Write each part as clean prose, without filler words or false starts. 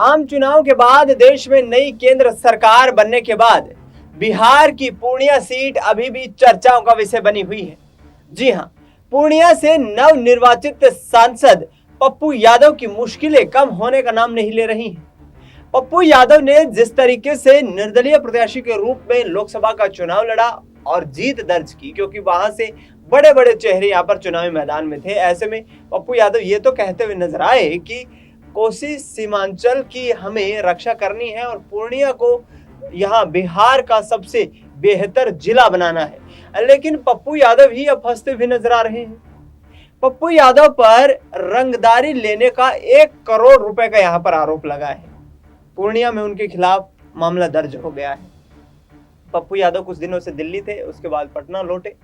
आम चुनाव के बाद देश में नई केंद्र सरकार बनने के बाद बिहार की पूर्णिया सीट अभी भी चर्चाओं का विषय बनी हुई है। जी हां, पूर्णिया से नव निर्वाचित सांसद पप्पू यादव की मुश्किलें कम होने का नाम नहीं ले रही हैं। पप्पू यादव ने जिस तरीके से निर्दलीय प्रत्याशी के रूप में लोकसभा का चुनाव लड़ा और जीत दर्ज की, क्योंकि वहां से बड़े बड़े चेहरे यहां पर चुनावी मैदान में थे, ऐसे में पप्पू यादव ये तो कहते हुए नजर आए कि कोसी सीमांचल की हमें रक्षा करनी है और पूर्णिया को यहाँ बिहार का सबसे बेहतर जिला बनाना है। लेकिन पप्पू यादव ही अब फंसते हुए नजर आ रहे हैं। पप्पू यादव पर रंगदारी लेने का 1 करोड़ रुपए का यहाँ पर आरोप लगा है। पूर्णिया में उनके खिलाफ मामला दर्ज हो गया है। पप्पू यादव कुछ दिनों से दिल्ली थे, उसके बाद पटना लौटे।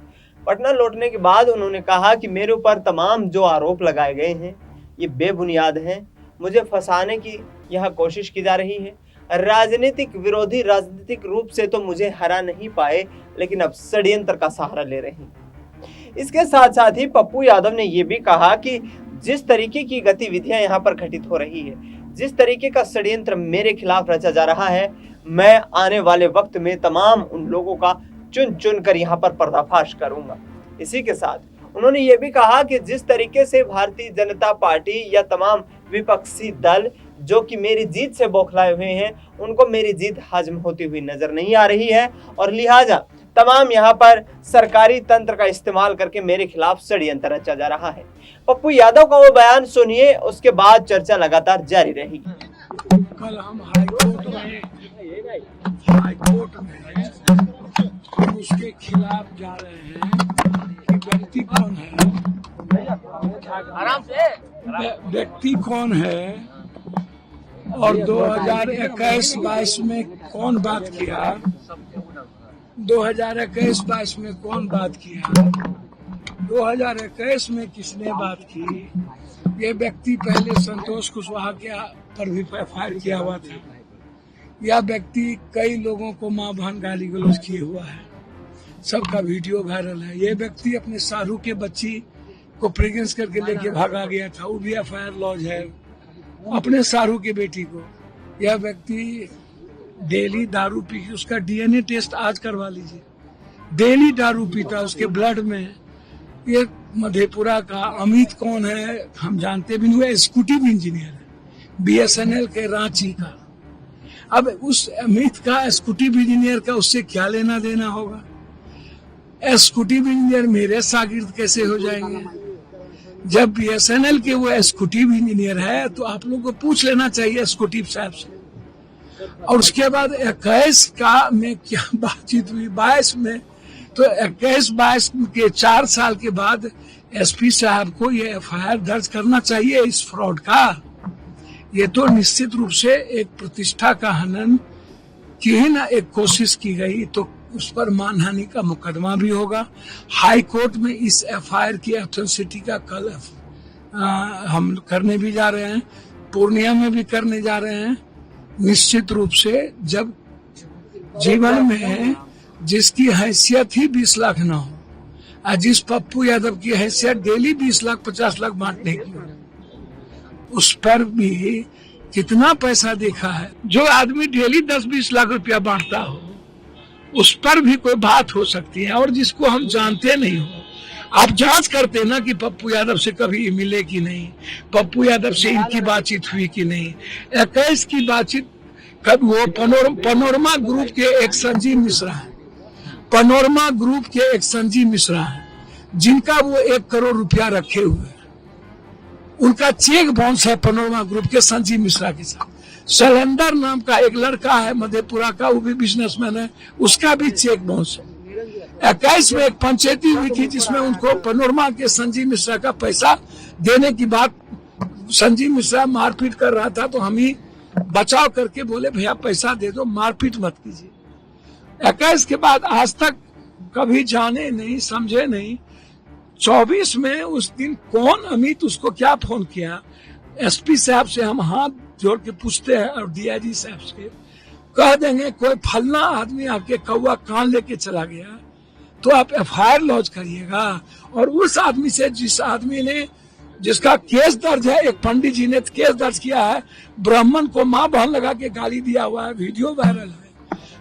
पटना लौटने के बाद उन्होंने कहा कि मेरे ऊपर तमाम जो आरोप लगाए गए हैं ये बेबुनियाद हैं, मुझे फंसाने की यह कोशिश की जा रही है। राजनीतिक विरोधी राजनीतिक रूप से तो मुझे हरा नहीं पाए, लेकिन अब षड्यंत्र का सहारा ले रहे हैं। इसके साथ साथ ही पप्पू यादव ने यह भी कहा कि जिस तरीके की गतिविधियां यहाँ पर घटित हो रही है, जिस तरीके का षड्यंत्र मेरे खिलाफ रचा जा रहा है, मैं आने वाले वक्त में तमाम उन लोगों का चुन चुन कर यहाँ पर पर्दाफाश करूंगा। इसी के साथ उन्होंने ये भी कहा कि जिस तरीके से भारतीय जनता पार्टी या तमाम विपक्षी दल जो कि मेरी जीत से बौखलाए हुए हैं, उनको मेरी जीत हाजिम होती हुई नजर नहीं आ रही है और लिहाजा तमाम यहाँ पर सरकारी तंत्र का इस्तेमाल करके मेरे खिलाफ षड्यंत्र रचा जा रहा है। पप्पू यादव का वो बयान सुनिए, उसके बाद चर्चा लगातार जारी रहेगी। कल हम हाईकोर्ट में उसके खिलाफ जा रहे हैं कि व्यक्ति कौन है, व्यक्ति कौन है और 2021-22 में कौन बात किया, 2021-22 में कौन बात किया, 2021 में किसने बात की। ये व्यक्ति पहले संतोष कुशवाहा के पर भी एफआईआर किया हुआ था। यह व्यक्ति कई लोगों को मां बहन गाली गलौज किए हुआ है, सबका वीडियो वायरल है। ये व्यक्ति अपने शाहरुख के बच्ची को प्रेग्नेंस करके लेके भागा गया था, वो भी एफआईआर लॉज है। अपने शाहरुख की बेटी को यह व्यक्ति डेली दारू पी, उसका डीएनए टेस्ट आज करवा लीजिए। डेली दारू पीता, उसके ब्लड में। ये मधेपुरा का अमित कौन है हम जानते भी नहीं, हुए एक्जीक्यूटिव इंजीनियर है बीएसएनएल के रांची का। अब उस अमित का एक्जीक्यूटिव इंजीनियर का उससे क्या लेना देना होगा। एक्जीक्यूटिव इंजीनियर मेरे शागिर्द कैसे हो जाएंगे। जब बीएसएनएल के वो एक्जीक्यूटिव इंजीनियर है तो आप लोगों को पूछ लेना चाहिए एक्जीक्यूटिव साहब से। और उसके बाद 21 का में क्या बातचीत हुई, 22 में तो 21-22 के 4 साल के बाद एसपी साहब को ये एफआईआर दर्ज करना चाहिए इस फ्रॉड का। ये तो निश्चित रूप से एक प्रतिष्ठा का हनन की ही ना एक कोशिश की गई, तो उस पर मानहानि का मुकदमा भी होगा। हाई कोर्ट में इस एफआईआर की ऑथेंटिसिटी का कल हम करने भी जा रहे हैं, पूर्णिया में भी करने जा रहे हैं। निश्चित रूप से जब जीवन में जिसकी हैसियत ही 20 लाख ना हो, और जिस पप्पू यादव की हैसियत डेली 20 लाख 50 लाख बांटने की, उस पर भी कितना पैसा देखा है। जो आदमी डेली 10-20 लाख रुपया बांटता हो उस पर भी कोई बात हो सकती है, और जिसको हम जानते नहीं हो। आप जांच करते ना कि पप्पू यादव से कभी मिले कि नहीं, पप्पू यादव से इनकी बातचीत हुई कि नहीं। 21 की बातचीत कब, वो पनोरमा ग्रुप के एक संजीव मिश्रा है, पनोरमा ग्रुप के एक संजीव मिश्रा है जिनका वो 1 करोड़ रुपया रखे हुए हैं। उनका चेक बाउंस है पनोरमा ग्रुप के संजीव मिश्रा के साथ। शैलेंदर नाम का एक लड़का है मधेपुरा का, वो भी बिजनेसमैन है, उसका भी चेक बाउंस है। 21 में एक पंचायती हुई थी जिसमें उनको पनोरमा के संजीव मिश्रा का पैसा देने की बात, संजीव मिश्रा मारपीट कर रहा था तो हम ही बचाव करके बोले भैया पैसा दे दो, मारपीट मत कीजिए। 21 के बाद आज तक कभी जाने नहीं समझे नहीं। 24 में उस दिन कौन अमित उसको क्या फोन किया, एसपी साहब से हम हाथ जोड़ के पूछते हैं और डीआईजी साहब से कह देंगे कोई फलना आदमी आपके कौवा कान लेके चला गया तो आप एफआईआर लॉन्च करिएगा। और उस आदमी से जिस आदमी ने जिसका केस दर्ज है। एक पंडित जी ने केस दर्ज किया है, ब्राह्मण को मां बहन लगा के गाली दिया हुआ है, वीडियो वायरल है।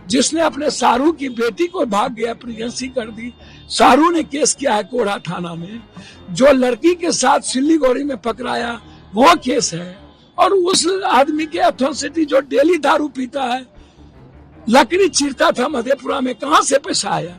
जिसने अपने सारू की बेटी को भाग गया, प्रेगनेंसी कर दी, सारू ने केस किया है कोढ़ा थाना में। जो लड़की के साथ सिल्लीगुड़ी में पकड़ाया वो केस है। और उस आदमी के अथॉरिटी जो डेली दारू पीता है, लकड़ी चीरता था मधेपुरा में, कहां से पैसा आया?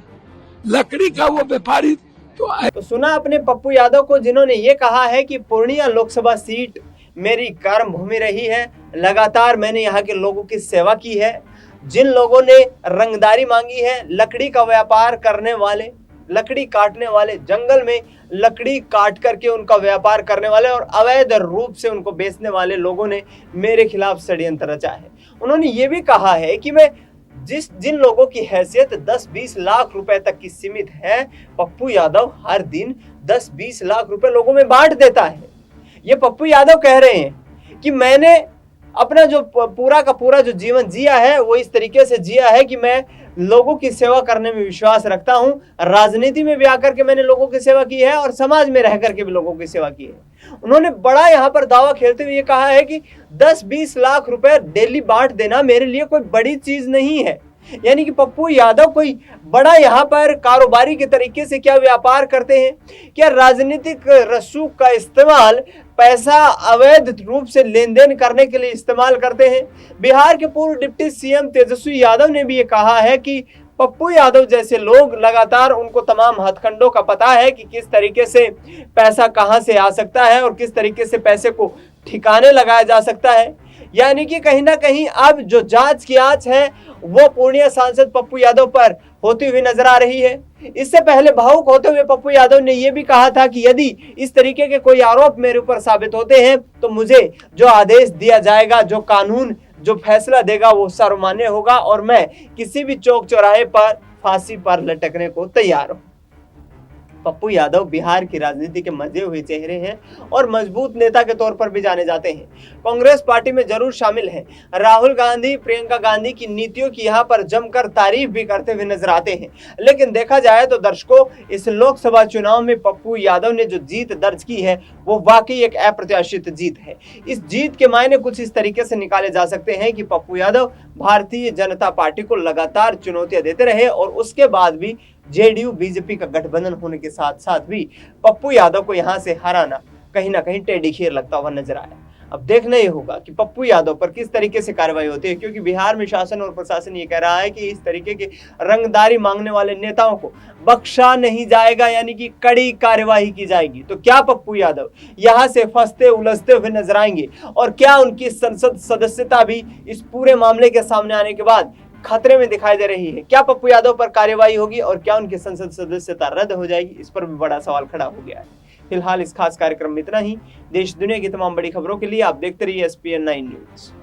लकड़ी का वो व्यापारी तो सुना अपने पप्पू यादव को, जिन्होंने ये कहा है कि पूर्णिया लोकसभा सीट मेरी कर्म भूमि रही है। लगातार मैंने यहाँ के लोगों की सेवा की है। जिन लोगों ने रंगदारी मांगी है, लकड़ी का व्यापार करने वाले, लकड़ी काटने वाले, जंगल में लकड़ी काट करके उनका व्यापार करने वाले और अवैध रूप से उनको बेचने वाले लोगों ने मेरे खिलाफ षड्यंत्र रचा है। उन्होंने ये भी कहा है कि मैं जिन लोगों की हैसियत 10-20 लाख रुपए तक की सीमित है, पप्पू यादव हर दिन 10-20 लाख रुपए लोगों में बांट देता है। ये पप्पू यादव कह रहे हैं कि मैंने अपना जो पूरा का पूरा जो जीवन जिया है वो इस तरीके से जिया है कि मैं लोगों की सेवा करने में विश्वास रखता हूं। राजनीति में भी आकर के मैंने लोगों की सेवा की है और समाज में रह करके भी लोगों की सेवा की है। उन्होंने बड़ा यहां पर दावा खेलते हुए ये कहा है कि 10-20 लाख रुपए डेली बांट देना मेरे लिए कोई बड़ी चीज नहीं है। यानी कि पप्पू यादव कोई बड़ा यहाँ पर कारोबारी के तरीके से क्या व्यापार करते हैं? क्या राजनीतिक रसूख का इस्तेमाल पैसा अवैध रूप से लेन देन करने के लिए इस्तेमाल करते हैं? बिहार के पूर्व डिप्टी सीएम तेजस्वी यादव ने भी ये कहा है कि पप्पू यादव जैसे लोग लगातार, उनको तमाम हथकंडों का पता है कि किस तरीके से पैसा कहां से आ सकता है और किस तरीके से पैसे को ठिकाने लगाया जा सकता है। यानी कि कहीं ना कहीं अब जो जांच की आंच है वो पूर्णिया सांसद पप्पू यादव पर होती हुई नजर आ रही है। इससे पहले भावुक होते हुए पप्पू यादव ने यह भी कहा था कि यदि इस तरीके के कोई आरोप मेरे ऊपर साबित होते हैं तो मुझे जो आदेश दिया जाएगा, जो कानून जो फैसला देगा वो सर्वमान्य होगा और मैं किसी भी चौक चौराहे पर फांसी पर लटकने को तैयार हूं। पप्पू यादव बिहार की राजनीति के मंजे हुए चेहरे हैं और मजबूत नेता के तौर पर भी जाने जाते हैं। कांग्रेस पार्टी में जरूर शामिल हैं। राहुल गांधी, प्रियंका गांधी की नीतियों की यहां पर जमकर तारीफ भी करते हुए नजर आते हैं। लेकिन देखा जाए तो दर्शकों, इस लोकसभा चुनाव में पप्पू यादव ने जो जीत दर्ज की है वो वाकई एक अप्रत्याशित जीत है। इस जीत के मायने कुछ इस तरीके से निकाले जा सकते हैं कि पप्पू यादव भारतीय जनता पार्टी को लगातार चुनौतियां देते रहे और उसके बाद भी जेडीयू बीजेपी का गठबंधन होने के साथ साथ भी पप्पू यादव को यहां से हराना कहीं ना कहीं टेढ़ी खीर लगता हुआ नजर आया। अब देखना ही होगा कि पप्पू यादव पर किस तरीके से कार्रवाई होती है, क्योंकि बिहार में शासन और प्रशासन ये कह रहा है कि इस तरीके के रंगदारी मांगने वाले नेताओं को बख्शा नहीं जाएगा, यानी कि कड़ी कार्यवाही की जाएगी। तो क्या पप्पू यादव यहां से फंसते उलझते हुए नजर आएंगे और क्या उनकी संसद सदस्यता भी इस पूरे मामले के सामने आने के बाद खतरे में दिखाई दे रही है? क्या पप्पू यादव पर कार्यवाही होगी और क्या उनकी संसद सदस्यता रद्द हो जाएगी? इस पर भी बड़ा सवाल खड़ा हो गया है। फिलहाल इस खास कार्यक्रम में इतना ही। देश दुनिया की तमाम बड़ी खबरों के लिए आप देखते रहिए SPN 9 न्यूज।